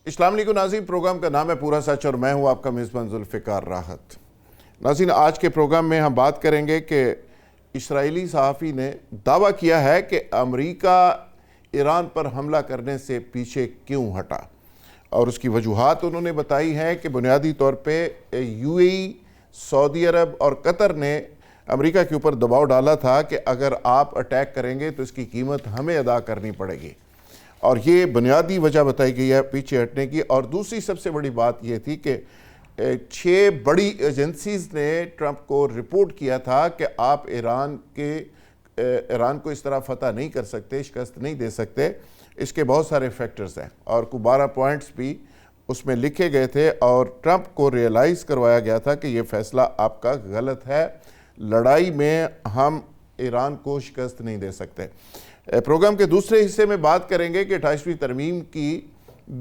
السلام علیکم ناظرین، پروگرام کا نام ہے پورا سچ اور میں ہوں آپ کا میزبان ذوالفقار راحت۔ ناظرین، آج کے پروگرام میں ہم بات کریں گے کہ اسرائیلی صحافی نے دعویٰ کیا ہے کہ امریکہ ایران پر حملہ کرنے سے پیچھے کیوں ہٹا، اور اس کی وجوہات انہوں نے بتائی ہیں کہ بنیادی طور پہ یو اے ای، سعودی عرب اور قطر نے امریکہ کے اوپر دباؤ ڈالا تھا کہ اگر آپ اٹیک کریں گے تو اس کی قیمت ہمیں ادا کرنی پڑے گی، اور یہ بنیادی وجہ بتائی گئی ہے پیچھے ہٹنے کی۔ اور دوسری سب سے بڑی بات یہ تھی کہ 6 بڑی ایجنسیز نے ٹرمپ کو رپورٹ کیا تھا کہ آپ ایران کو اس طرح فتح نہیں کر سکتے، شکست نہیں دے سکتے، اس کے بہت سارے فیکٹرز ہیں، اور 12 پوائنٹس بھی اس میں لکھے گئے تھے، اور ٹرمپ کو ریئلائز کروایا گیا تھا کہ یہ فیصلہ آپ کا غلط ہے، لڑائی میں ہم ایران کو شکست نہیں دے سکتے۔ پروگرام کے دوسرے حصے میں بات کریں گے کہ 28ویں ترمیم کی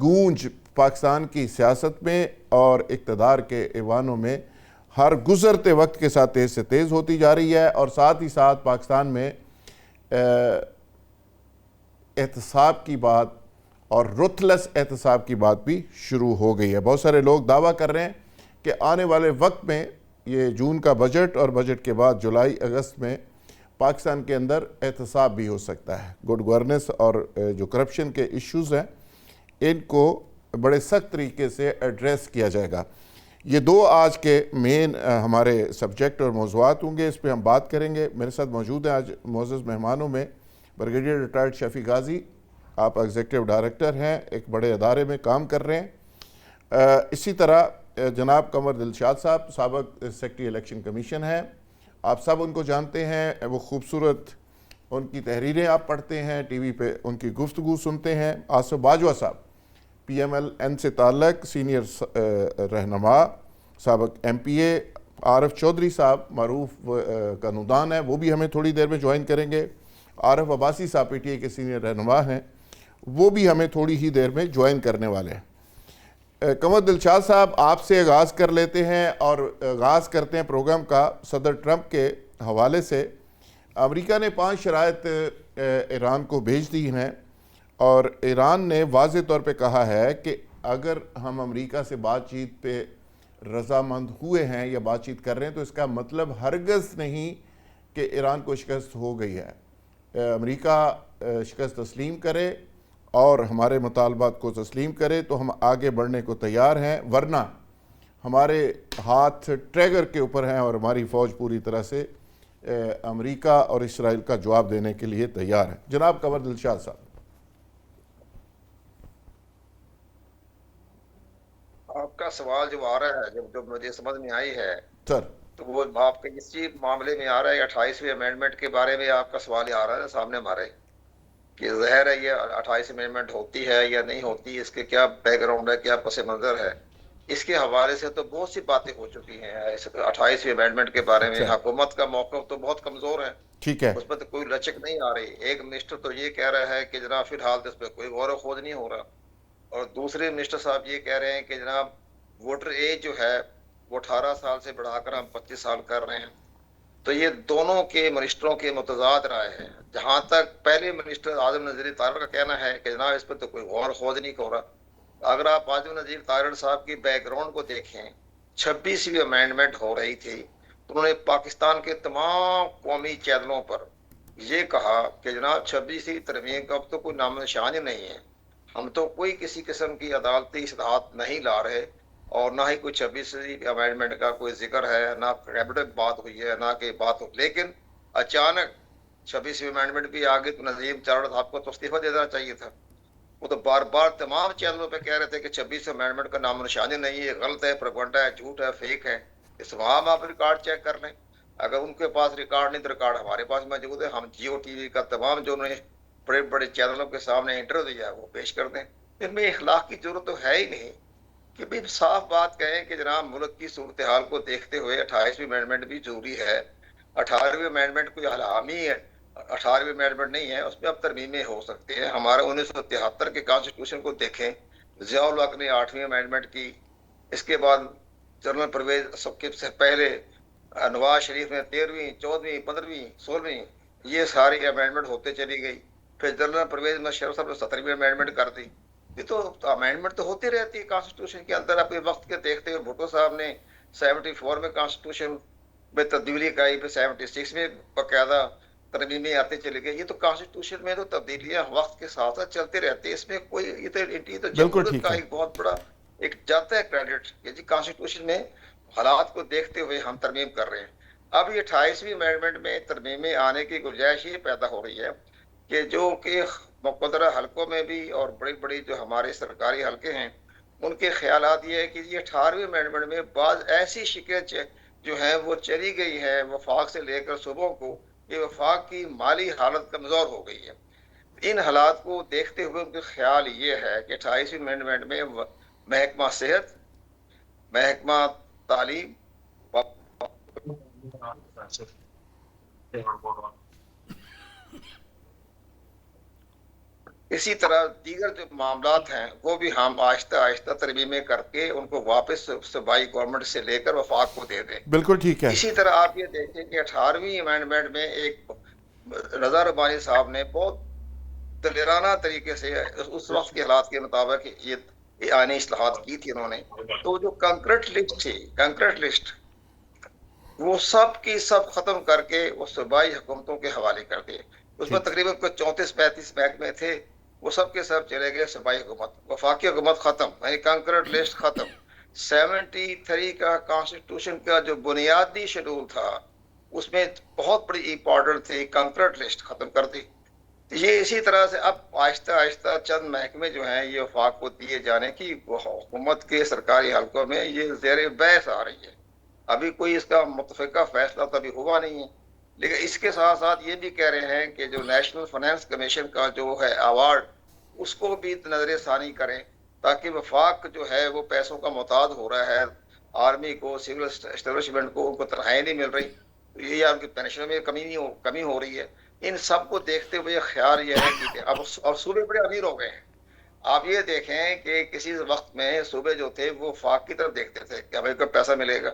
گونج پاکستان کی سیاست میں اور اقتدار کے ایوانوں میں ہر گزرتے وقت کے ساتھ تیز سے تیز ہوتی جا رہی ہے، اور ساتھ ہی ساتھ پاکستان میں احتساب کی بات اور رتھلس احتساب کی بات بھی شروع ہو گئی ہے۔ بہت سارے لوگ دعویٰ کر رہے ہیں کہ آنے والے وقت میں یہ جون کا بجٹ اور بجٹ کے بعد جولائی اگست میں پاکستان کے اندر احتساب بھی ہو سکتا ہے۔ گڈ گورننس اور جو کرپشن کے ایشوز ہیں ان کو بڑے سخت طریقے سے ایڈریس کیا جائے گا۔ یہ دو آج کے مین ہمارے سبجیکٹ اور موضوعات ہوں گے، اس پہ ہم بات کریں گے۔ میرے ساتھ موجود ہیں آج معزز مہمانوں میں بریگیڈیئر ریٹائرڈ شفیع غازی، آپ ایگزیکٹو ڈائریکٹر ہیں، ایک بڑے ادارے میں کام کر رہے ہیں۔ اسی طرح جناب قمر دلشاد صاحب، سابق سیکرٹری الیکشن کمیشن ہیں، آپ سب ان کو جانتے ہیں، وہ خوبصورت ان کی تحریریں آپ پڑھتے ہیں، ٹی وی پہ ان کی گفتگو سنتے ہیں۔ آصف باجوہ صاحب پی ایم ایل این سے تعلق سینئر رہنما، سابق ایم پی اے۔ عارف چودھری صاحب معروف قانودان ہیں، وہ بھی ہمیں تھوڑی دیر میں جوائن کریں گے۔ عارف عباسی صاحب پی ٹی اے کے سینئر رہنما ہیں، وہ بھی ہمیں تھوڑی ہی دیر میں جوائن کرنے والے ہیں۔ قمر دلشاد صاحب، آپ سے آغاز کر لیتے ہیں اور آغاز کرتے ہیں پروگرام کا صدر ٹرمپ کے حوالے سے۔ امریکہ نے 5 شرائط ایران کو بھیج دی ہیں، اور ایران نے واضح طور پہ کہا ہے کہ اگر ہم امریکہ سے بات چیت پہ رضامند ہوئے ہیں یا بات چیت کر رہے ہیں تو اس کا مطلب ہرگز نہیں کہ ایران کو شکست ہو گئی ہے۔ امریکہ شکست تسلیم کرے اور ہمارے مطالبات کو تسلیم کرے تو ہم آگے بڑھنے کو تیار ہیں، ورنہ ہمارے ہاتھ ٹریگر کے اوپر ہیں اور ہماری فوج پوری طرح سے امریکہ اور اسرائیل کا جواب دینے کے لیے تیار ہے۔ جناب قمر دلشاد صاحب، آپ کا سوال جو آ رہا ہے، جو مجھے سمجھ میں آئی ہے، سر تو وہ آپ کے اسی معاملے میں آ رہا ہے، 28ویں امینڈمنٹ کے بارے میں آپ کا سوال آ رہا ہے سامنے ہمارے، کہ ظاہر ہے یہ 28 امینڈمنٹ ہوتی ہے یا نہیں ہوتی، اس کے کیا بیک گراؤنڈ ہے، کیا پس منظر ہے۔ اس کے حوالے سے تو بہت سی باتیں ہو چکی ہیں۔ 28ویں امینڈمنٹ کے بارے میں اچھا، حکومت کا موقف تو بہت کمزور ہے، ٹھیک ہے، اس پر تو کوئی لچک نہیں آ رہی۔ ایک منسٹر تو یہ کہہ رہا ہے کہ جناب فی الحال اس پہ کوئی غور و خوض نہیں ہو رہا، اور دوسرے منسٹر صاحب یہ کہہ رہے ہیں کہ جناب ووٹر ایج جو ہے وہ 18 سال سے بڑھا کر ہم 25 سال کر رہے ہیں۔ تو یہ دونوں کے منسٹروں کے متضاد رائے ہے۔ جہاں تک پہلے منسٹر اعظم نذیر طاہر کا کہنا ہے کہ جناب اس پر تو کوئی غور خوض نہیں ہو رہا۔ اگر آپ اعظم نذیر طاہر صاحب کی بیک گراؤنڈ کو دیکھیں، 26ویں امینڈمنٹ ہو رہی تھی تو انہوں نے پاکستان کے تمام قومی چینلوں پر یہ کہا کہ جناب 26ویں ترمیم کا اب تو کوئی نام نشان ہی نہیں ہے، ہم تو کوئی کسی قسم کی عدالتی اصلاحات نہیں لا رہے، اور نہ ہی کوئی 26ویں امینڈمنٹ کا کوئی ذکر ہے، نہ کیبنٹ میں بات ہوئی ہے، نہ کہ بات ہو۔ لیکن اچانک 26ویں امینڈمنٹ بھی آگے تو نظیم چارڈ صاحب کو تو استعفیٰ دے دینا چاہیے تھا۔ وہ تو بار بار تمام چینلوں پہ کہہ رہے تھے کہ 26ویں امینڈمنٹ کا نام نشانی نہیں ہے، غلط ہے، پروپیگنڈا ہے، جھوٹ ہے، فیک ہے۔ اس تمام آپ ریکارڈ چیک کر لیں، اگر ان کے پاس ریکارڈ نہیں تو ریکارڈ ہمارے پاس موجود ہے، ہم جیو ٹی وی کا تمام جو انہوں نے بڑے بڑے چینلوں کے سامنے انٹرویو دیا ہے وہ پیش کر دیں۔ ان میں اخلاق کی ضرورت تو ہے ہی نہیں کہ بھی صاف بات کہیں کہ جناب ملک کی صورتحال کو دیکھتے ہوئے 28ویں امینڈمنٹ بھی ضروری ہے۔ 18ویں امینڈمنٹ کوئی حامی ہے، 18ویں امینڈمنٹ نہیں ہے، اس میں اب ترمیمیں ہو سکتے ہیں۔ ہمارے 1973 کے کانسٹیٹیوشن کو دیکھیں، ضیاء الحق نے 8ویں امینڈمنٹ کی، اس کے بعد جنرل پرویز سب سے پہلے نواز شریف نے 13ویں، 14ویں، 15ویں، 16ویں، یہ ساری امینڈمنٹ ہوتے چلی گئی۔ پھر جنرل پرویز مشرف صاحب نے 17ویں امینڈمنٹ کر دی۔ یہ تو امینڈمنٹ تو ہوتی رہتی ہے کانسٹیٹیوشن کے اندر. اپنے وقت کے دیکھتے ہوئے بھٹو صاحب نے 74 میں کانسٹیٹیوشن میں تبدیلی کرائی, پھر 76 میں باقاعدہ ترمیمیں آتے چلے گئے. یہ تو کانسٹیٹیوشن میں تو تبدیلیاں وقت کے ساتھ ساتھ چلتے رہتے ہیں. اس میں کوئی یہ تو بالکل جمہوریت ٹھیک کا ہے. ایک بہت بڑا ایک جاتا ہے کریڈٹ کہ جی کانسٹیٹیوشن میں حالات کو دیکھتے ہوئے ہم ترمیم کر رہے ہیں. اب یہ 28ویں امینڈمنٹ میں ترمیمیں آنے کی گنجائش یہ پیدا ہو رہی ہے کہ جو کہ مقتدرہ حلقوں میں بھی اور بڑی بڑی جو ہمارے سرکاری حلقے ہیں ان کے خیالات یہ ہے کہ یہ 18ویں امینڈمنٹ میں بعض ایسی شکایت جو ہے وہ چلی گئی ہے وفاق سے لے کر صوبوں کو, یہ وفاق کی مالی حالت کمزور ہو گئی ہے. ان حالات کو دیکھتے ہوئے ان کا خیال یہ ہے کہ 28ویں امینڈمنٹ میں محکمہ صحت, محکمہ تعلیم, اسی طرح دیگر جو معاملات ہیں وہ بھی ہم آہستہ آہستہ ترمیمیں کر کے ان کو واپس صوبائی گورنمنٹ سے لے کر وفاق کو دے دیں. بالکل ٹھیک ہے. اسی طرح آپ یہ دیکھیں کہ 18ویں امینڈمنٹ میں ایک رضا ربانی صاحب نے بہت دلیرانہ طریقے سے اس وقت کے حالات کے مطابق یہ آئینی اصلاحات کی تھی انہوں نے. تو جو کنکریٹ لسٹ تھی, کنکریٹ لسٹ وہ سب کی سب ختم کر کے وہ صوبائی حکومتوں کے حوالے کر دیے. اس میں تقریباً 34-35 محکمے تھے, وہ سب کے سب چلے گئے صوبائی حکومت. وفاقی حکومت ختم, یعنی کنکریٹ لسٹ ختم. 73 کا کانسٹیٹیوشن کا جو بنیادی شیڈول تھا اس میں بہت بڑی امپورٹنٹ تھی, کنکریٹ لسٹ ختم کر دی. یہ اسی طرح سے اب آہستہ آہستہ چند محکمے جو ہیں یہ وفاق کو دیے جانے کی حکومت کے سرکاری حلقوں میں یہ زیر بحث آ رہی ہے. ابھی کوئی اس کا متفقہ فیصلہ تو ابھی ہوا نہیں ہے, لیکن اس کے ساتھ ساتھ یہ بھی کہہ رہے ہیں کہ جو نیشنل فائنانس کمیشن کا جو ہے ایوارڈ اس کو بھی نظر ثانی کریں تاکہ وفاق جو ہے وہ پیسوں کا محتاج ہو رہا ہے. آرمی کو, سول اسٹیبلشمنٹ کو ان کو تنخواہیں نہیں مل رہی, یہ ان کی پینشنوں میں کمی ہو رہی ہے. ان سب کو دیکھتے ہوئے خیال یہ ہے کہ اب اور صوبے بڑے امیر ہو گئے ہیں. آپ یہ دیکھیں کہ کسی وقت میں صوبے جو تھے وہ وفاق کی طرف دیکھتے تھے کہ ہمیں کوئی پیسہ ملے گا,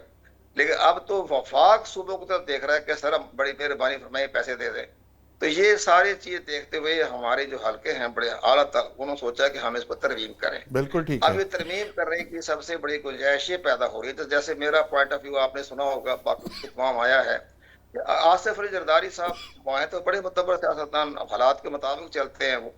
لیکن اب تو وفاق صوبوں کی طرف دیکھ رہا ہے کہ سر ہم بڑی مہربانی فرمائیں پیسے دے دیں. تو یہ ساری چیز دیکھتے ہوئے ہمارے جو حلقے ہیں بڑے اعلیٰ تک انہوں نے سوچا کہ ہم اس پر ترمیم کریں. بالکل ٹھیک اب ہے. یہ ترمیم کرنے کی سب سے بڑی گنجائش یہ پیدا ہو رہی ہے, جیسے میرا پوائنٹ آف ویو آپ نے سنا ہوگا, باقی تمام آیا ہے. آصف علی زرداری صاحب وہاں تو بڑے معتبر سیاستدان, حالات کے مطابق چلتے ہیں وہ.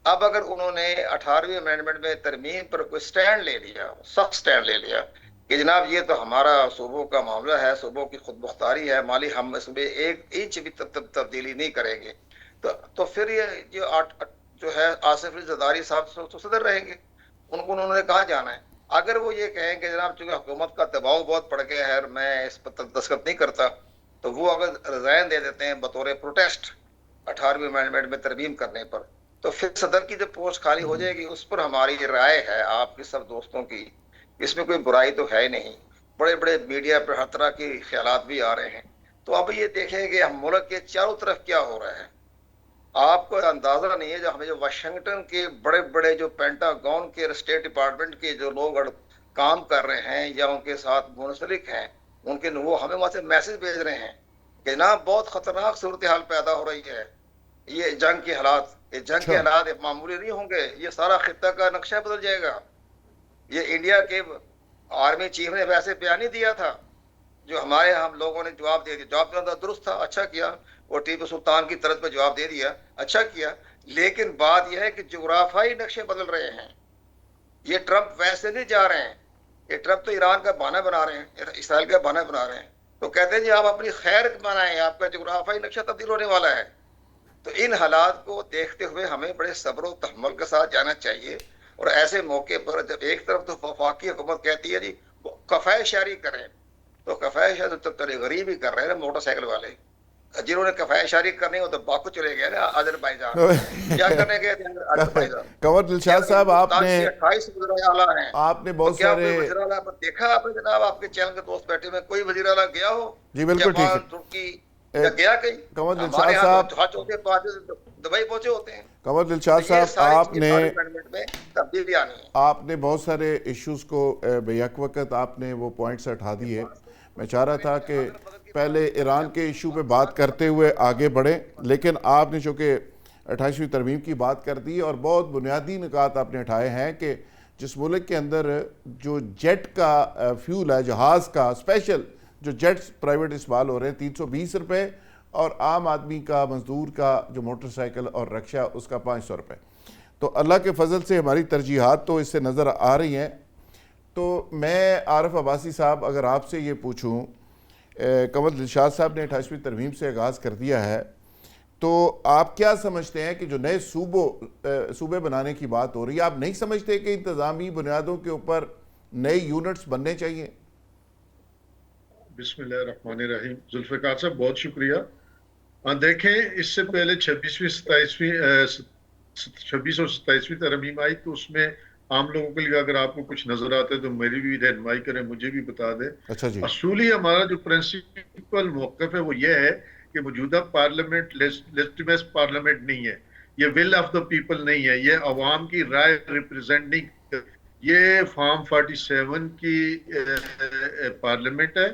اب اگر انہوں نے 18ویں امینڈمنٹ میں ترمیم پر کوئی سٹینڈ لے لیا, سخت سٹینڈ لے لیا کہ جناب یہ تو ہمارا صوبوں کا معاملہ ہے, صوبوں کی خود مختاری ہے, مالی ہم اس میں ایک انچ بھی تبدیلی نہیں کریں گے, تو پھر یہ جو ہے آصف علی زرداری صاحب تو صدر رہیں گے, ان کو انہوں نے کہاں جانا ہے. اگر وہ یہ کہیں کہ جناب چونکہ حکومت کا دباؤ بہت پڑ گیا ہے اور میں اس پر دستخط نہیں کرتا, تو وہ اگر ریزائن دے دیتے ہیں بطور پروٹیسٹ 18ویں امینڈمنٹ میں ترمیم کرنے پر, تو پھر صدر کی جو پوسٹ خالی ہو جائے گی. اس پر ہماری یہ رائے ہے آپ کی سب دوستوں کی, اس میں کوئی برائی تو ہے نہیں. بڑے بڑے میڈیا پر ہر طرح کے خیالات بھی آ رہے ہیں. تو اب یہ دیکھیں کہ ہم ملک کے چاروں طرف کیا ہو رہا ہے. آپ کو اندازہ نہیں ہے, جو ہمیں جو واشنگٹن کے بڑے بڑے جو پینٹاگون کے اسٹیٹ ڈپارٹمنٹ کے جو لوگ کام کر رہے ہیں یا ان کے ساتھ منسلک ہیں, ان کے وہ ہمیں وہاں سے میسج بھیج رہے ہیں کہ جناب بہت خطرناک صورتحال پیدا ہو رہی ہے. یہ جنگ کے حالات, یہ جنگ کے حالات معمولی نہیں ہوں گے, یہ سارا خطہ کا نقشہ بدل جائے گا. یہ انڈیا کے آرمی چیف نے ویسے بیان نہیں دیا تھا, جو ہمارے ہم لوگوں نے جواب دے دیا. جواب دینا درست تھا, اچھا کیا, اور ٹیپو سلطان کی طرز پہ جواب دے دیا, اچھا کیا. لیکن بات یہ ہے کہ جغرافیائی نقشے بدل رہے ہیں. یہ ٹرمپ ویسے نہیں جا رہے ہیں, یہ ٹرمپ تو ایران کا بہانہ بنا رہے ہیں, اسرائیل کا بہانہ بنا رہے ہیں. تو کہتے ہیں جی آپ اپنی خیر بنائیں, آپ کا جغرافیائی نقشہ تبدیل ہونے والا ہے. تو ان حالات کو دیکھتے ہوئے ہمیں بڑے صبر و تحمل کے ساتھ جانا چاہیے. اور ایسے موقع پر جب ایک طرف تو وفاقی حکومت کہتی ہے جی کفایت شاری کریں, تو کفایت شاری تو غریب ہی کر رہے ہیں موٹر سائیکل والے, جنہوں نے کفایت شاری کرنی ہو تو باکو چلے گئے نا آذربائیجان, کیا کرنے گئے تھے آذربائیجان. قمر دلشاد صاحب, آپ نے 28 وزراء اعلیٰ ہیں, آپ نے بہت سارے وزیر اعلیٰ پر دیکھا آپ نے جناب, آپ کے چینل کے دوست بیٹھے میں کوئی وزیر اعلیٰ گیا ہو جی بالکل ٹھیک ہے ترکی یا گیا کہیں؟ قمر دلشاد صاحب, دبئی پہنچے ہوتے ہیں. قمر دلشاد صاحب, آپ نے بہت سارے ایشوز کو بیک وقت آپ نے وہ پوائنٹس اٹھا دیے. میں چاہ رہا تھا کہ پہلے ایران کے ایشو پہ بات کرتے ہوئے آگے بڑھیں, لیکن آپ نے چونکہ 28ویں ترمیم کی بات کر دی اور بہت بنیادی نکات آپ نے اٹھائے ہیں کہ جس ملک کے اندر جو جیٹ کا فیول ہے، جہاز کا اسپیشل جو جیٹس پرائیویٹ استعمال ہو رہے ہیں 320 روپے، اور عام آدمی کا، مزدور کا جو موٹر سائیکل اور رکشہ اس کا 500 روپے. تو اللہ کے فضل سے ہماری ترجیحات تو اس سے نظر آ رہی ہیں. تو میں عارف عباسی صاحب اگر آپ سے یہ پوچھوں، قمر دلشاد صاحب نے 28ویں ترمیم سے آغاز کر دیا ہے، تو آپ کیا سمجھتے ہیں کہ جو نئے صوبے بنانے کی بات ہو رہی ہے، آپ نہیں سمجھتے کہ انتظامی بنیادوں کے اوپر نئے یونٹس بننے چاہیے؟ بسم اللہ الرحمن الرحیم. ذوالفقار صاحب بہت شکریہ. دیکھیں اس سے پہلے 26 اور 27ویں ترمیم آئی تو اس میں عام لوگوں کے لیے اگر آپ کو کچھ نظر آتا ہے تو میری بھی رہنمائی کریں، مجھے بھی بتا دیں. اچھا جی. اصولی ہمارا جو پرنسپل موقف ہے وہ یہ ہے کہ موجودہ پارلیمنٹ لیجٹیمیٹ پارلیمنٹ نہیں ہے، یہ ول آف دا پیپل نہیں ہے، یہ عوام کی رائے ریپریزینٹ نہیں. یہ فارم 47 کی پارلیمنٹ ہے.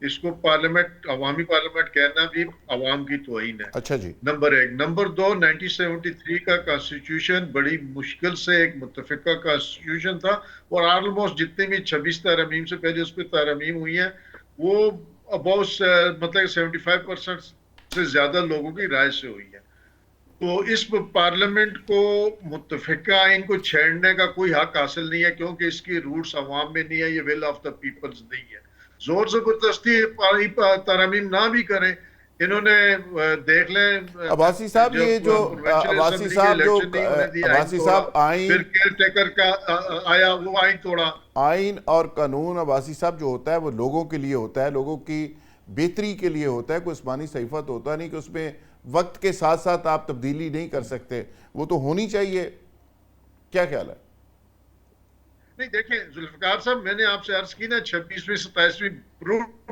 اس کو پارلیمنٹ، عوامی پارلیمنٹ کہنا بھی عوام کی توہین ہے. اچھا جی. نمبر 1. نمبر 2، 1973 کا کانسٹیٹیوشن بڑی مشکل سے ایک متفقہ کانسٹیٹیوشن تھا، اور آلموسٹ جتنے بھی 26 ترامیم سے پہلے اس پہ ترامیم ہوئی ہیں وہ اباؤٹ مطلب 75% سے زیادہ لوگوں کی رائے سے ہوئی ہے. تو اس پارلیمنٹ کو متفقہ ان کو چھیڑنے کا کوئی حق حاصل نہیں ہے، کیونکہ اس کی روٹس عوام میں نہیں ہے، یہ ول آف دا پیپلز نہیں ہے. زور زبردستی ترامیم نہ بھی کریں. انہوں نے دیکھ لیں عباسی صاحب، یہ جو عباسی صاحب آئین، پھر کیئر ٹیکر کا آیا وہ آئین توڑا. آئین اور قانون عباسی صاحب جو ہوتا ہے وہ لوگوں کے لیے ہوتا ہے، لوگوں کی بہتری کے لیے ہوتا ہے. کوئی عثمانی صحیفہ تو ہوتا نہیں کہ اس میں وقت کے ساتھ ساتھ آپ تبدیلی نہیں کر سکتے، وہ تو ہونی چاہیے. کیا خیال ہے؟ نہیں دیکھیں ذوالفقار صاحب، میں نے آپ سے عرض کی نا 26ویں 27ویں پروف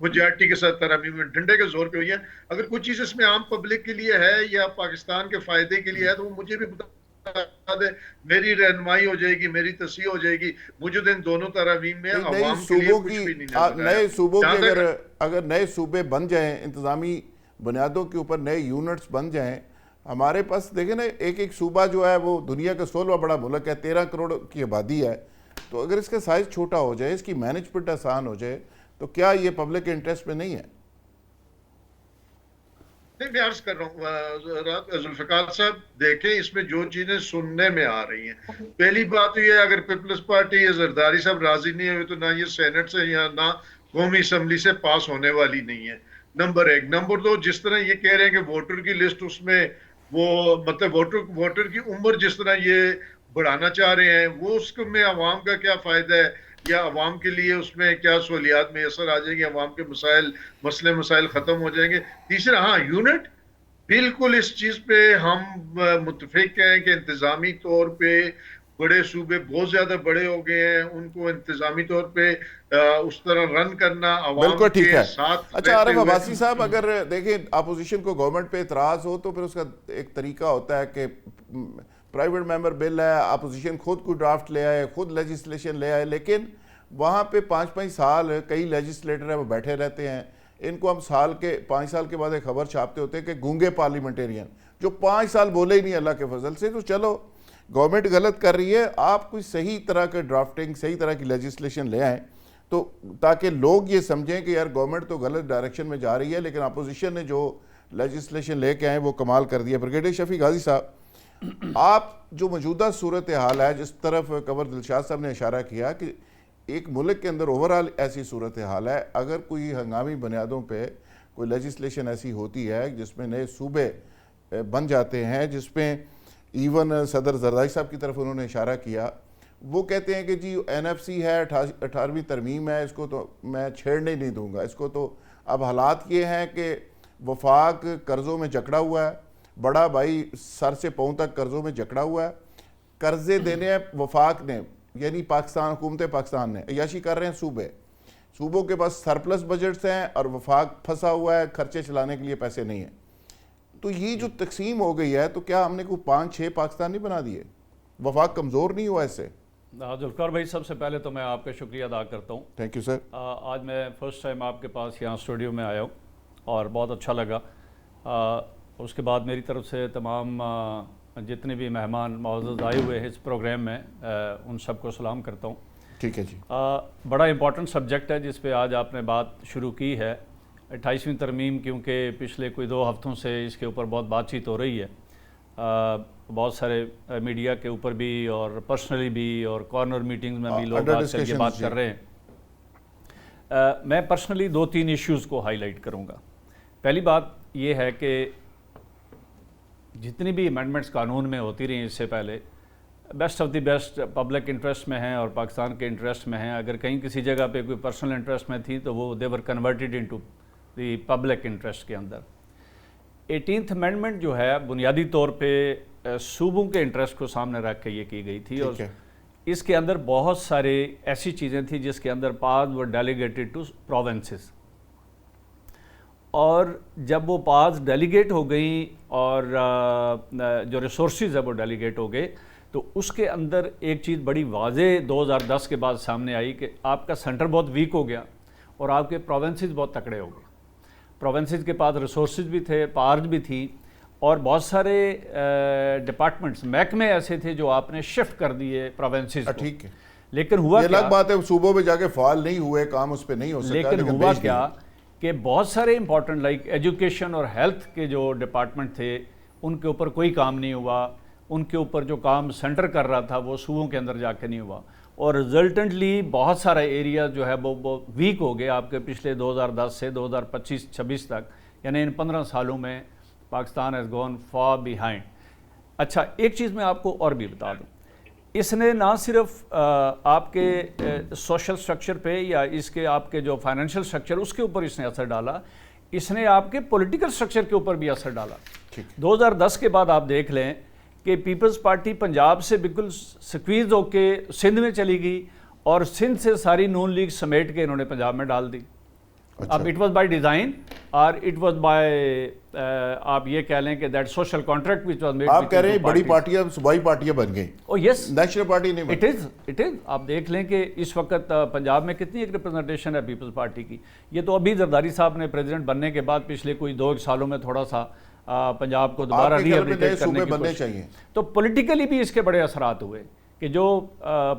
میجارٹی کے ساتھ ترامیم میں ڈنڈے کے زور پہ ہوئی ہے. اگر کوئی چیز اس میں عام پبلک کے لیے ہے یا پاکستان کے فائدے کے لیے ہے تو وہ مجھے بھی بتا دے، میری رہنمائی ہو جائے گی، میری تصحیح ہو جائے گی. مجھے ان دونوں ترامیم میں عوام کے لیے کچھ بھی نہیں نظر آیا. نئے صوبوں کے اگر نئے صوبے بن جائیں، انتظامی بنیادوں کے اوپر نئے یونٹس بن جائیں، ہمارے پاس دیکھیں نا ایک صوبہ جو ہے وہ دنیا کا 16واں بڑا ملک ہے، 13 کروڑ کی آبادی ہے. تو اگر اس کا سائز چھوٹا ہو جائے، اس کی مینجمنٹ آسان ہو جائے، تو کیا یہ پبلک انٹرسٹ میں نہیں ہے؟ نہیں، میں عرض کر رہا ہوں ذوالفقار صاحب، دیکھیں اس میں جو چیزیں سننے میں آ رہی ہیں، پہلی بات یہ اگر پیپلز پارٹی یا زرداری صاحب راضی نہیں ہوئے تو نہ یہ سینٹ سے یا نہ قومی اسمبلی سے پاس ہونے والی نہیں ہے. نمبر 1. نمبر 2، جس طرح یہ کہہ رہے ہیں کہ ووٹر کی لسٹ اس میں وہ مطلب ووٹر کی عمر جس طرح یہ بڑھانا چاہ رہے ہیں، وہ اس میں عوام کا کیا فائدہ ہے یا عوام کے لیے اس میں کیا سہولیات میسر آ جائیں گی، عوام کے مسائل ختم ہو جائیں گے. تیسرا، ہاں یونٹ، بالکل اس چیز پہ ہم متفق ہیں کہ انتظامی طور پہ بڑے صوبے بہت زیادہ بڑے ہو گئے ہیں، ان کو انتظامی طور پہ اس طرح رن کرنا عوام کے ساتھ. اچھا عارف عباسی صاحب، اگر دیکھیں اپوزیشن کو گورنمنٹ پہ اعتراض ہو تو پھر اس کا ایک طریقہ ہوتا ہے کہ پرائیویٹ ممبر بل ہے، اپوزیشن خود کو ڈرافٹ لے آئے، خود لیجسلیشن لے آئے، لیکن وہاں پہ 5 سال کئی لیجسلیٹر ہیں وہ بیٹھے رہتے ہیں. ان کو ہم 5 سال کے بعد ایک خبر چھاپتے ہوتے ہیں کہ گونگے پارلیمنٹیرین جو 5 سال بولے ہی نہیں اللہ کے فضل سے. تو چلو گورنمنٹ غلط کر رہی ہے، آپ کوئی صحیح طرح کے ڈرافٹنگ، صحیح طرح کی لیجسلیشن لے آئیں تو تاکہ لوگ یہ سمجھیں کہ یار گورنمنٹ تو غلط ڈائریکشن میں جا رہی ہے، لیکن اپوزیشن نے جو لیجسلیشن لے کے آئے وہ کمال کر دیا. بریگیڈیئر شفیق غازی صاحب، آپ جو موجودہ صورتحال ہے جس طرف قمر دلشاد صاحب نے اشارہ کیا کہ ایک ملک کے اندر اوورال ایسی صورتحال ہے، اگر کوئی ہنگامی بنیادوں پہ کوئی لیجسلیشن ایسی ہوتی ہے جس میں نئے صوبے بن جاتے ہیں، جس میں ایون صدر زرداری صاحب کی طرف انہوں نے اشارہ کیا، وہ کہتے ہیں کہ جی این ایف سی ہے، 18ویں ترمیم ہے، اس کو تو میں چھیڑنے نہیں دوں گا. اس کو تو اب حالات یہ ہیں کہ وفاق قرضوں میں جکڑا ہوا ہے، بڑا بھائی سر سے پاؤں تک قرضوں میں جکڑا ہوا ہے. قرضے دینے ہیں وفاق نے، یعنی پاکستان، حکومت پاکستان نے عیاشی کر رہے ہیں صوبوں کے پاس سرپلس بجٹس ہیں اور وفاق پھنسا ہوا ہے، خرچے چلانے کے لیے پیسے نہیں ہیں. تو یہ جو تقسیم ہو گئی ہے تو کیا ہم نے کوئی 5-6 پاکستان نہیں بنا دیے؟ وفاق کمزور نہیں ہوا اس سے؟ ذوالفقار بھائی، سب سے پہلے تو میں آپ کا شکریہ ادا کرتا ہوں. Thank you sir. آج میں فرسٹ ٹائم آپ کے پاس یہاں اسٹوڈیو میں آیا ہوں اور بہت اچھا لگا. اس کے بعد میری طرف سے تمام جتنے بھی مہمان معزز آئے ہوئے ہیں اس پروگرام میں ان سب کو سلام کرتا ہوں. ٹھیک ہے جی. بڑا امپورٹنٹ سبجیکٹ ہے جس پہ آج آپ نے بات شروع کی ہے. 28ویں ترمیم کیونکہ پچھلے کوئی 2 ہفتوں سے اس کے اوپر بہت بات چیت ہو رہی ہے, بہت سارے میڈیا کے اوپر بھی اور پرسنلی بھی اور کارنر میٹنگز میں بھی لوگ آج کل یہ بات کر رہے ہیں. میں پرسنلی 2-3 ایشوز کو ہائی لائٹ کروں گا. پہلی بات یہ ہے کہ جتنی بھی امینڈمنٹس قانون میں ہوتی رہی اس سے پہلے best of the best public interest میں ہیں اور پاکستان کے انٹرسٹ میں ہیں. اگر کہیں کسی جگہ پہ کوئی پرسنل انٹرسٹ میں تھی تو وہ they were converted into the public interest کے اندر. 18th امینڈمنٹ جو ہے بنیادی طور پہ صوبوں کے انٹرسٹ کو سامنے رکھ کے یہ کی گئی تھی, اور اس کے اندر بہت سارے ایسی چیزیں تھیں جس کے اندر powers were delegated to provinces, اور جب وہ پاورز ڈیلیگیٹ ہو گئیں اور جو ریسورسز ہے وہ ڈیلیگیٹ ہو گئے تو اس کے اندر ایک چیز بڑی واضح 2010 کے بعد سامنے آئی کہ آپ کا سینٹر بہت ویک ہو گیا اور آپ کے پروونسز بہت تکڑے ہو گئے. پروونسز کے پاس ریسورسز بھی تھے, پاورز بھی تھی, اور بہت سارے ڈپارٹمنٹس محکمے ایسے تھے جو آپ نے شفٹ کر دیے پروونسز کو. ٹھیک ہے, لیکن ہوا یہ الگ بات ہے صوبوں میں جا کے فعال نہیں ہوئے, کام اس پہ نہیں ہو سکا. لیکن ہوا کیا کہ بہت سارے امپورٹنٹ لائک ایجوکیشن اور ہیلتھ کے جو ڈپارٹمنٹ تھے ان کے اوپر کوئی کام نہیں ہوا. ان کے اوپر جو کام سینٹر کر رہا تھا وہ صوبوں کے اندر جا کے نہیں ہوا, اور ریزلٹنٹلی بہت سارا ایریا جو ہے وہ ویک ہو گئے آپ کے پچھلے 2010 سے 2025-26 تک, یعنی ان 15 سالوں میں Pakistan has gone far behind. اچھا ایک چیز میں آپ کو اور بھی بتا دوں, اس نے نہ صرف آپ کے سوشل سٹرکچر پہ یا اس کے آپ کے جو فائنینشیل سٹرکچر اس کے اوپر اس نے اثر ڈالا, اس نے آپ کے پولیٹیکل سٹرکچر کے اوپر بھی اثر ڈالا. 2010 کے بعد آپ دیکھ لیں کہ پیپلز پارٹی پنجاب سے بالکل سکویز ہو کے سندھ میں چلی گئی, اور سندھ سے ساری نون لیگ سمیٹ کے انہوں نے پنجاب میں ڈال دی. اب اٹ واز بائی ڈیزائن اور اٹ واز بائی آپ یہ کہہ لیں کہ that social contract which was made. آپ کہہ رہے ہیں بڑی پارٹیاں صوبائی پارٹیاں بن گئی. او یس, نیشنل پارٹی نہیں بن. اٹ از آپ دیکھ لیں کہ اس وقت پنجاب میں کتنی ایک ریپرزنٹیشن ہے پیپلز پارٹی کی. یہ تو ابھی زرداری صاحب نے پریزیڈنٹ بننے کے بعد پچھلے کوئی 2 سالوں میں تھوڑا سا پنجاب کو دوبارہ ری ایبلیٹیٹ کرنے کی کوشش چاہیے. تو پولیٹیکلی بھی اس کے بڑے اثرات ہوئے کہ جو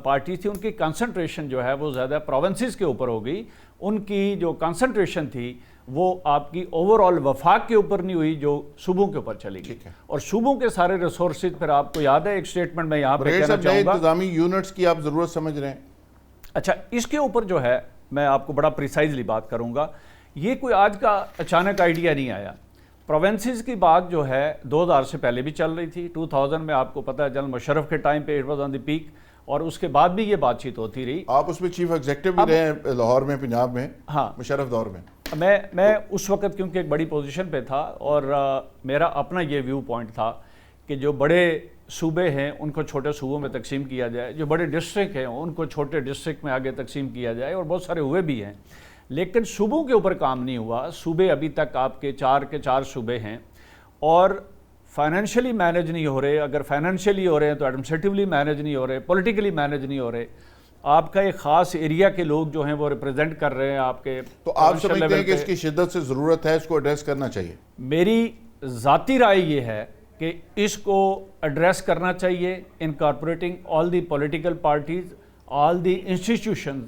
پارٹی تھی ان کی کنسنٹریشن جو ہے وہ زیادہ پروونسز کے اوپر ہو گئی. ان کی جو کنسنٹریشن تھی وہ آپ کی اوور آل وفاق کے اوپر نہیں ہوئی جو صوبوں کے اوپر چلی گئی, اور صوبوں کے سارے ریسورسز پھر آپ کو یاد ہے ایک سٹیٹمنٹ میں یہاں پہ کہنا چاہوں گا انتظامی یونٹس کی آپ ضرورت سمجھ رہے ہیں. اچھا اس کے اوپر جو ہے میں آپ کو بڑا پریسائزلی بات کروں گا. یہ کوئی آج کا اچانک آئیڈیا نہیں آیا. پروونسز کی بات جو ہے 2000 سے پہلے بھی چل رہی تھی. 2000 میں آپ کو پتہ ہے جنرل مشرف کے ٹائم پہ it was on the peak, اور اس کے بعد بھی یہ بات چیت ہوتی رہی. آپ اس میں چیف ایگزیکٹو بھی رہے ہیں لاہور میں, پنجاب میں. ہاں, مشرف دور میں میں اس وقت کیونکہ ایک بڑی پوزیشن پہ تھا, اور میرا اپنا یہ ویو پوائنٹ تھا کہ جو بڑے صوبے ہیں ان کو چھوٹے صوبوں میں تقسیم کیا جائے, جو بڑے ڈسٹرکٹ ہیں ان کو چھوٹے ڈسٹرکٹ میں آگے تقسیم کیا جائے, اور بہت سارے ہوئے بھی ہیں. لیکن صوبوں کے اوپر کام نہیں ہوا. صوبے ابھی تک آپ کے 4 صوبے ہیں, اور فائنینشلی مینیج نہیں ہو رہے. اگر فائنینشلی ہو رہے ہیں تو ایڈمنسٹریٹیولی مینیج نہیں ہو رہے, پولیٹیکلی مینیج نہیں ہو رہے. آپ کا ایک خاص ایریا کے لوگ جو ہیں وہ ریپرزینٹ کر رہے ہیں آپ کے. تو آپ سمجھتے ہیں کہ اس کی شدت سے ضرورت ہے, اس کو ایڈریس کرنا چاہیے؟ میری ذاتی رائے یہ ہے کہ اس کو ایڈریس کرنا چاہیے, incorporating all the political parties, all the institutions,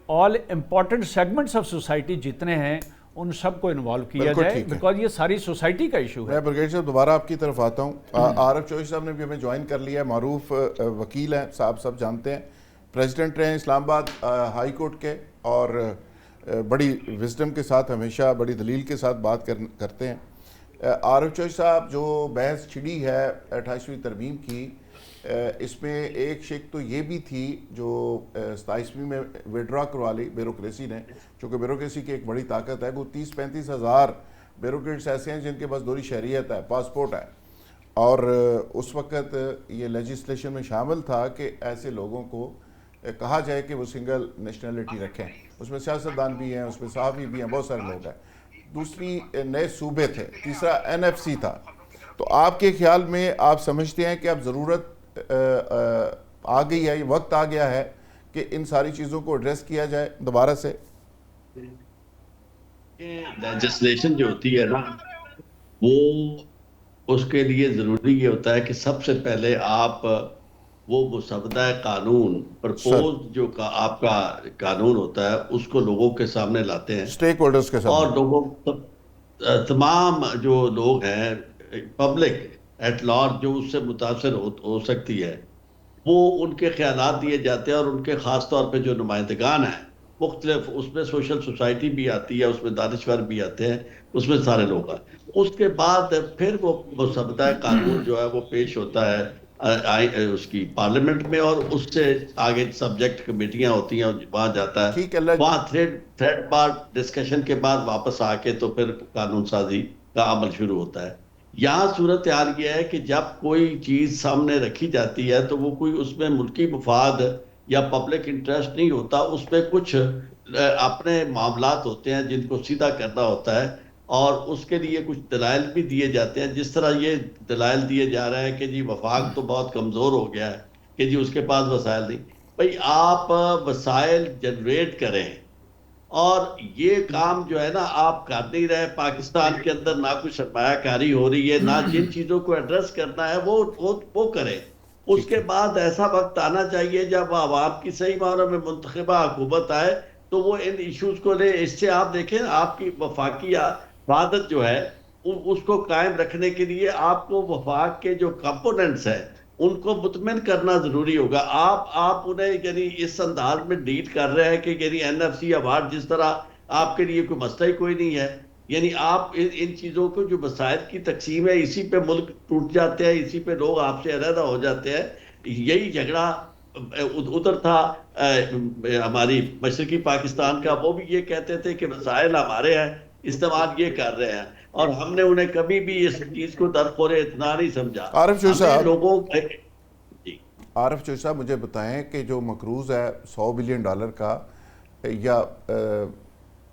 all important segments of society جتنے ہیں ان سب کو انوالو کیا جائے, بیکاز یہ ساری سوسائٹی کا ایشو ہے. میں بریگیڈیئر صاحب دوبارہ آپ کی طرف آتا ہوں. عارف چوہدری صاحب نے بھی ہمیں جوائن کر لیا ہے, معروف وکیل ہیں صاحب, سب جانتے ہیں, پریزیڈنٹ رہے ہیں اسلام آباد ہائی کورٹ کے, اور بڑی وزڈم کے ساتھ ہمیشہ بڑی دلیل کے ساتھ بات کرتے ہیں. عارف چوہدری صاحب, جو بحث چھڑی ہے 28ویں ترمیم کی, اس میں ایک شک تو یہ بھی تھی جو 27ویں میں وڈرا کروا لی بیوروکریسی نے, چونکہ بیوروکریسی کی ایک بڑی طاقت ہے. وہ 30-35 ہزار بیوروکریٹس ایسے ہیں جن کے پاس دوری شہریت ہے, پاسپورٹ ہے, اور اس وقت یہ لیجسلیشن میں شامل تھا کہ ایسے لوگوں کو کہا جائے کہ وہ سنگل نیشنلٹی رکھیں. اس میں سیاستدان بھی ہیں, اس میں صحافی بھی ہیں, بہت سارے لوگ ہیں. دوسری نئے صوبے تھے, تیسرا NFC تھا. تو آپ کے خیال میں آپ سمجھتے ہیں کہ اب ضرورت آ گئی ہے, یہ وقت آ گیا ہے کہ ان ساری چیزوں کو ایڈریس کیا جائے دوبارہ سے؟ لیجسلیشن جو ہوتی ہے نا وہ اس کے لیے ضروری یہ ہوتا ہے کہ سب سے پہلے آپ وہ مسودہ قانون پرپوز جو آپ کا قانون ہوتا ہے اس کو لوگوں کے سامنے لاتے ہیں، اسٹیک ہولڈرز کے سامنے، اور لوگوں تمام جو لوگ ہیں پبلک ایٹ لارج جو اس سے متاثر ہو سکتی ہے، وہ ان کے خیالات دیے جاتے ہیں، اور ان کے خاص طور پہ جو نمائندگان ہیں مختلف، اس میں سوشل سوسائٹی بھی آتی ہے، اس میں دانشور بھی آتے ہیں، اس میں سارے لوگ ہیں۔ اس کے بعد پھر وہ مسودہ قانون جو ہے وہ پیش ہوتا ہے اس کی پارلیمنٹ میں، اور اس سے آگے سبجیکٹ کمیٹیاں ہوتی ہیں، وہاں جاتا ہے، ٹھیک ہے، وہاں تھریڈ بار ڈسکشن کے بعد واپس آ کے تو پھر قانون سازی کا عمل شروع ہوتا ہے۔ یہاں صورتحال یہ ہے کہ جب کوئی چیز سامنے رکھی جاتی ہے تو وہ کوئی اس میں ملکی مفاد یا پبلک انٹرسٹ نہیں ہوتا، اس میں کچھ اپنے معاملات ہوتے ہیں جن کو سیدھا کرنا ہوتا ہے، اور اس کے لیے کچھ دلائل بھی دیے جاتے ہیں، جس طرح یہ دلائل دیے جا رہے ہیں کہ جی وفاق تو بہت کمزور ہو گیا ہے، کہ جی اس کے پاس وسائل نہیں۔ بھئی آپ وسائل جنریٹ کریں، اور یہ کام جو ہے نا آپ کر نہیں رہے۔ پاکستان کے اندر نہ کوئی سرمایہ کاری ہو رہی ہے، نہ جن چیزوں کو ایڈریس کرنا ہے وہ کریں۔ اس کے بعد ایسا وقت آنا چاہیے جب عوام کی صحیح معنوں میں منتخبہ حکومت آئے تو وہ ان ایشوز کو لے۔ اس سے آپ دیکھیں آپ کی وفاقی وحدت جو ہے اس کو قائم رکھنے کے لیے آپ کو وفاق کے جو کمپوننٹس ہیں ان کو مطمئن کرنا ضروری ہوگا۔ آپ انہیں یعنی اس انداز میں ڈیل کر رہے ہیں کہ یعنی این ایف سی ایوارڈ جس طرح آپ کے لیے کوئی مسئلہ ہی کوئی نہیں ہے، یعنی آپ ان چیزوں کو جو وسائل کی تقسیم ہے اسی پہ ملک ٹوٹ جاتے ہیں، اسی پہ لوگ آپ سے علیحدہ ہو جاتے ہیں۔ یہی جھگڑا ادھر تھا ہماری مشرقی پاکستان کا، وہ بھی یہ کہتے تھے کہ وسائل ہمارے ہیں، استعمال یہ کر رہے ہیں، اور ہم نے انہیں کبھی بھی اس چیز کو درخور اتنا نہیں سمجھا۔ عارف چوہدری صاحب، لوگوں عارف چوہدری صاحب مجھے بتائیں کہ جو مقروض ہے $100 بلین کا یا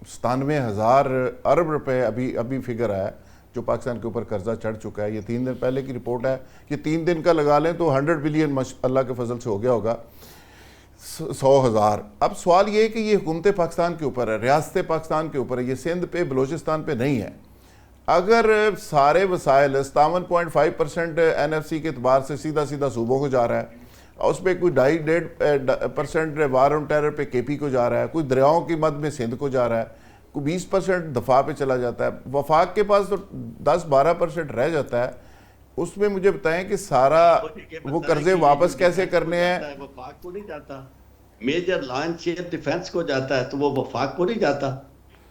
97,000 ارب روپے ابھی فگر ہے جو پاکستان کے اوپر قرضہ چڑھ چکا ہے، یہ 3 دن پہلے کی رپورٹ ہے، یہ 3 دن کا لگا لیں تو 100 بلین اللہ کے فضل سے ہو گیا ہوگا، 100,000۔ اب سوال یہ ہے کہ یہ حکومت پاکستان کے اوپر ہے، ریاست پاکستان کے اوپر ہے، یہ سندھ پہ بلوچستان پہ نہیں ہے۔ اگر سارے وسائل 57.5% این ایف سی کے اعتبار سے سیدھا صوبوں کو جا رہا ہے، اس پہ کوئی 2.5% وار آن ٹیرر پہ کے پی کو جا رہا ہے، کوئی دریاؤں کی مد میں سندھ کو جا رہا ہے، کوئی 20% دفاع پہ چلا جاتا ہے، وفاق کے پاس تو 10-12% رہ جاتا ہے، اس میں مجھے بتائیں کہ سارا وہ قرضے واپس کیسے کرنے ہیں؟ وفاق کو نہیں جاتا، میجر لائن شیئر ڈیفنس کو جاتا ہے تو وہ وفاق کو نہیں جاتا۔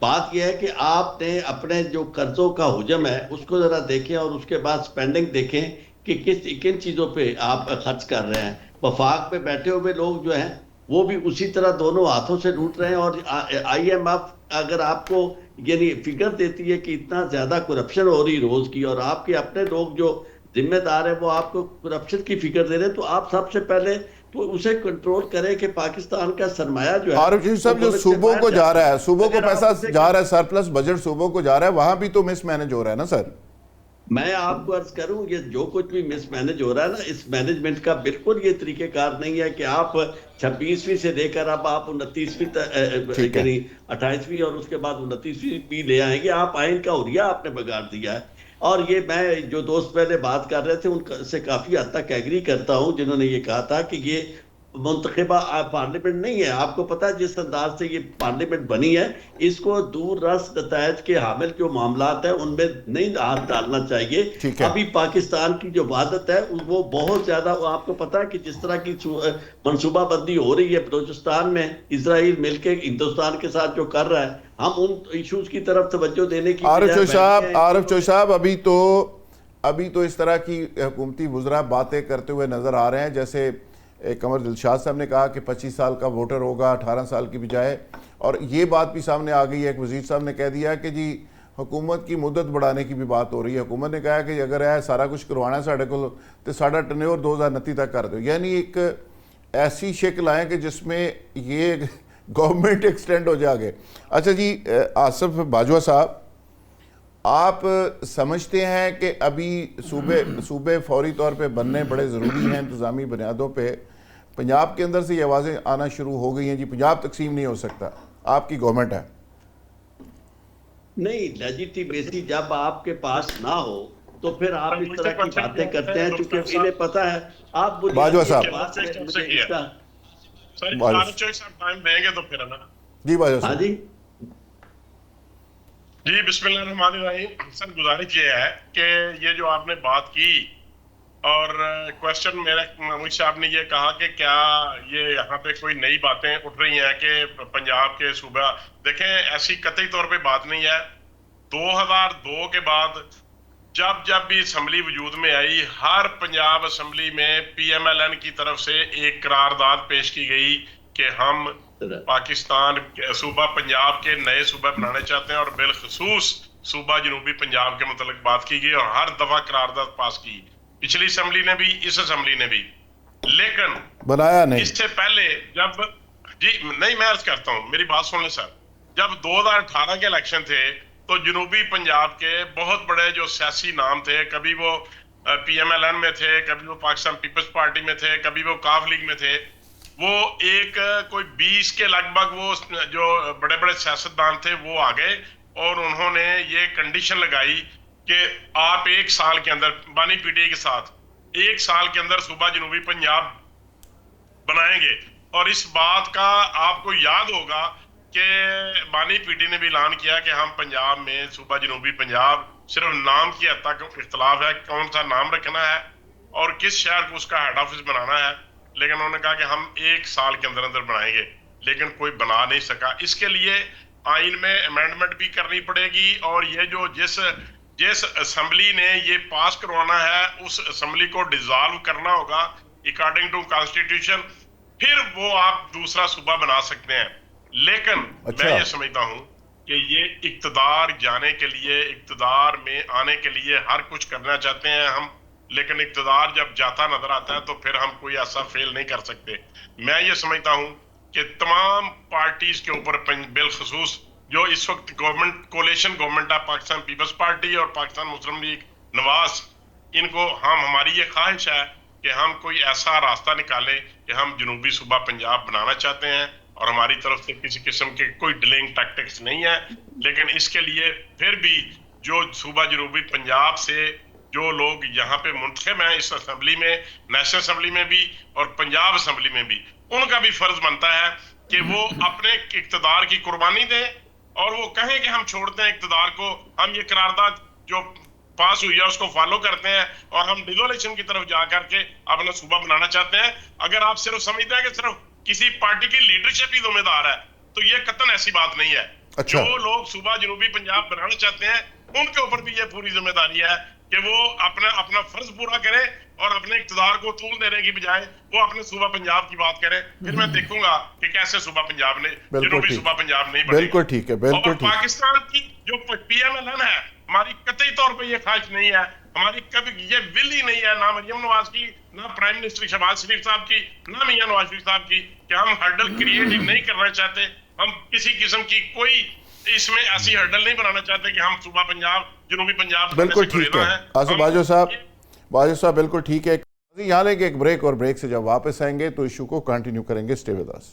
بات یہ ہے کہ آپ نے اپنے جو قرضوں کا حجم ہے اس کو ذرا دیکھیں، اور اس کے بعد سپینڈنگ دیکھیں کہ کن چیزوں پہ آپ خرچ کر رہے ہیں۔ وفاق پہ بیٹھے ہوئے لوگ جو ہیں وہ بھی اسی طرح دونوں ہاتھوں سے لوٹ رہے ہیں، اور آئی ایم ایف اگر آپ کو یعنی فگر دیتی ہے کہ اتنا زیادہ کرپشن ہو رہی روز کی، اور آپ کے اپنے لوگ جو ذمہ دار ہیں وہ آپ کو کرپشن کی فگر دے رہے ہیں، تو آپ سب سے پہلے تو اسے کنٹرول کریں کہ پاکستان کا سرمایہ جو ہے، عارف چوہدری صاحب جو صوبوں کو جا رہا ہے، صوبوں کو پیسہ جا رہا ہے، سرپلس بجٹ صوبوں کو جا رہا ہے، وہاں بھی تو مس مینج ہو رہا ہے نا سر؟ میں آپ کو عرض کروں یہ جو کچھ بھی مس مینج ہو رہا ہے نا، اس مینجمنٹ کا بالکل یہ طریقہ کار نہیں ہے کہ آپ 26ویں سے لے کر اب آپ 29ویں یعنی 28ویں اور اس کے بعد 29ویں بھی لے آئیں گے۔ آپ آئین کا حریہ آپ نے بگاڑ دیا ہے، اور یہ میں جو دوست پہلے بات کر رہے تھے ان سے کافی حد تک ایگری کرتا ہوں جنہوں نے یہ کہا تھا کہ یہ منتخبہ پارلیمنٹ نہیں ہے۔ آپ کو پتہ ہے جس انداز سے یہ پارلیمنٹ بنی ہے، اس کو دور رس نتائج کے حامل جو معاملات ہیں ان میں نہیں ہاتھ ڈالنا چاہیے۔ ابھی پاکستان کی جو وحدت ہے وہ بہت زیادہ، آپ کو پتہ ہے کہ جس طرح کی منصوبہ بندی ہو رہی ہے بلوچستان میں، اسرائیل مل کے ہندوستان کے ساتھ جو کر رہا ہے، ہم ان ایشوز کی طرف توجہ دینے کی عارف چوہدری صاحب ابھی تو اس طرح کی حکومتی وزراء باتیں کرتے ہوئے نظر آ رہے ہیں، جیسے قمر دلشاد صاحب نے کہا کہ 25 سال کا ووٹر ہوگا 18 سال کی بجائے، اور یہ بات بھی سامنے آ گئی ہے، ایک وزیر صاحب نے کہہ دیا کہ جی حکومت کی مدت بڑھانے کی بھی بات ہو رہی ہے۔ حکومت نے کہا کہ اگر ہے سارا کچھ کروانا ہے ساڑھے کو تو ساڑھا ٹنیور 2029 تک کر دو، یعنی ایک ایسی شکل آئیں کہ جس میں یہ گورنمنٹ ایکسٹینڈ ہو جائے آگے۔ اچھا جی آصف باجوہ صاحب، آپ سمجھتے ہیں کہ ابھی صوبے فوری طور پہ بننے بڑے ضروری ہیں انتظامی بنیادوں پہ؟ پنجاب کے اندر سے یہ آوازیں آنا شروع ہو گئی ہیں جی پنجاب تقسیم نہیں ہو سکتا، آپ کی گورنمنٹ ہے۔ نہیں، لیجیٹیمیسی جب آپ کے پاس نہ ہو تو پھر آپ اس طرح کی باتیں کرتے ہیں چونکہ انہیں پتا ہے آپ باجوہ صاحب ٹائم دیں گے تو پھر نا جی باجوہ ہاں صاحب جی بسم اللہ الرحمن الرحیم. سر گزارش یہ ہے کہ یہ جو آپ نے بات کی اور کوشچن میرا مجھ سے آپ نے یہ کہا کہ کیا یہ یہاں پہ کوئی نئی باتیں اٹھ رہی ہیں کہ پنجاب کے صوبہ دیکھیں ایسی قطعی طور پہ بات نہیں ہے. 2002 کے بعد جب بھی اسمبلی وجود میں آئی ہر پنجاب اسمبلی میں پی ایم ایل این کی طرف سے ایک قرارداد پیش کی گئی کہ ہم پاکستان صوبہ پنجاب کے نئے صوبہ بنانے چاہتے ہیں اور بالخصوص صوبہ جنوبی پنجاب کے متعلق بات کی گئی اور ہر دفعہ قرارداد پاس کی پچھلی اسمبلی نے بھی اس اسمبلی نے بھی. لیکن بنایا نہیں. اس سے پہلے جب جی نہیں میں عرض کرتا ہوں میری بات سن لیں سر. جب 2018 کے الیکشن تھے تو جنوبی پنجاب کے بہت بڑے جو سیاسی نام تھے کبھی وہ پی ایم ایل این میں تھے کبھی وہ پاکستان پیپلز پارٹی میں تھے کبھی وہ کاف لیگ میں تھے وہ ایک کوئی 20 کے لگ بھگ وہ جو بڑے بڑے سیاستدان تھے وہ آ گئے اور انہوں نے یہ کنڈیشن لگائی کہ آپ ایک سال کے اندر بانی پی ٹی کے ساتھ ایک سال کے اندر صوبہ جنوبی پنجاب بنائیں گے. اور اس بات کا آپ کو یاد ہوگا کہ بانی پی ٹی نے بھی اعلان کیا کہ ہم پنجاب میں صوبہ جنوبی پنجاب صرف نام کی حد تک اختلاف ہے کون سا نام رکھنا ہے اور کس شہر کو اس کا ہیڈ آفس بنانا ہے لیکن انہوں نے کہا کہ ہم ایک سال کے اندر اندر بنائیں گے لیکن کوئی بنا نہیں سکا. اس کے لیے آئین میں امینڈمنٹ بھی کرنی پڑے گی اور یہ جو جس اسمبلی نے یہ پاس کروانا ہے اس اسمبلی کو ڈیزالو کرنا ہوگا اکارڈنگ ٹو کانسٹیٹیوشن پھر وہ آپ دوسرا صوبہ بنا سکتے ہیں. لیکن میں یہ سمجھتا ہوں کہ یہ اقتدار جانے کے لیے اقتدار میں آنے کے لیے ہر کچھ کرنا چاہتے ہیں ہم لیکن اقتدار جب جاتا نظر آتا ہے تو پھر ہم کوئی ایسا فیل نہیں کر سکتے. میں یہ سمجھتا ہوں کہ تمام پارٹیز کے اوپر بالخصوص جو اس وقت گورنمنٹ کولیشن گورنمنٹ ہے پاکستان پیپلز پارٹی اور پاکستان مسلم لیگ نواز ان کو ہماری یہ خواہش ہے کہ ہم کوئی ایسا راستہ نکالیں کہ ہم جنوبی صوبہ پنجاب بنانا چاہتے ہیں اور ہماری طرف سے کسی قسم کے کوئی ڈیلنگ ٹیکٹکس نہیں ہے لیکن اس کے لیے پھر بھی جو صوبہ جنوبی پنجاب سے جو لوگ یہاں پہ منتخب ہیں اس اسمبلی میں نیشنل اسمبلی میں بھی اور پنجاب اسمبلی میں بھی ان کا بھی فرض بنتا ہے کہ وہ اپنے اقتدار کی قربانی دیں اور وہ کہیں کہ ہم چھوڑتے ہیں اقتدار کو ہم یہ قرارداد جو پاس ہوئی ہے اس کو فالو کرتے ہیں اور ہم ڈیزولیشن کی طرف جا کر کے اپنا صوبہ بنانا چاہتے ہیں. اگر آپ صرف سمجھتے ہیں کہ صرف کسی پارٹی کی لیڈرشپ ہی ذمہ دار ہے تو یہ قطعاً ایسی بات نہیں ہے. جو لوگ صوبہ جنوبی پنجاب بنانا چاہتے ہیں ان کے اوپر بھی یہ پوری ذمہ داری ہے کہ وہ اپنا فرض پورا کرے اور اپنے اقتدار کو طول دینے کی بجائے وہ اپنے صوبہ پنجاب کی بات کرے. پھر میں دیکھوں گا کہ کیسے صوبہ پنجاب نے جنوبی صوبہ پنجاب نہیں بنے. بالکل ٹھیک ہے بالکل ٹھیک. پاکستان کی جو پی ایم ایل این ہے ہماری قطعی طور پہ یہ خواہش نہیں ہے ہماری کبھی یہ ول ہی نہیں ہے نہ مریم نواز کی نہ پرائم منسٹر شہباز شریف صاحب کی نہ میاں نواز شریف صاحب کی کہ ہم ہرڈل کریٹ نہیں کرنا چاہتے. ہم کسی قسم کی کوئی اس میں ایسی ہرڈل نہیں بنانا چاہتے کہ ہم صوبہ پنجاب جنوبی پنجاب بالکل ٹھیک ہے. آصف باجوہ صاحب بالکل ٹھیک ہے. یہاں لیں گے ایک بریک اور بریک سے جب واپس آئیں گے تو ایشو کو کنٹینیو کریں گے. Stay with us.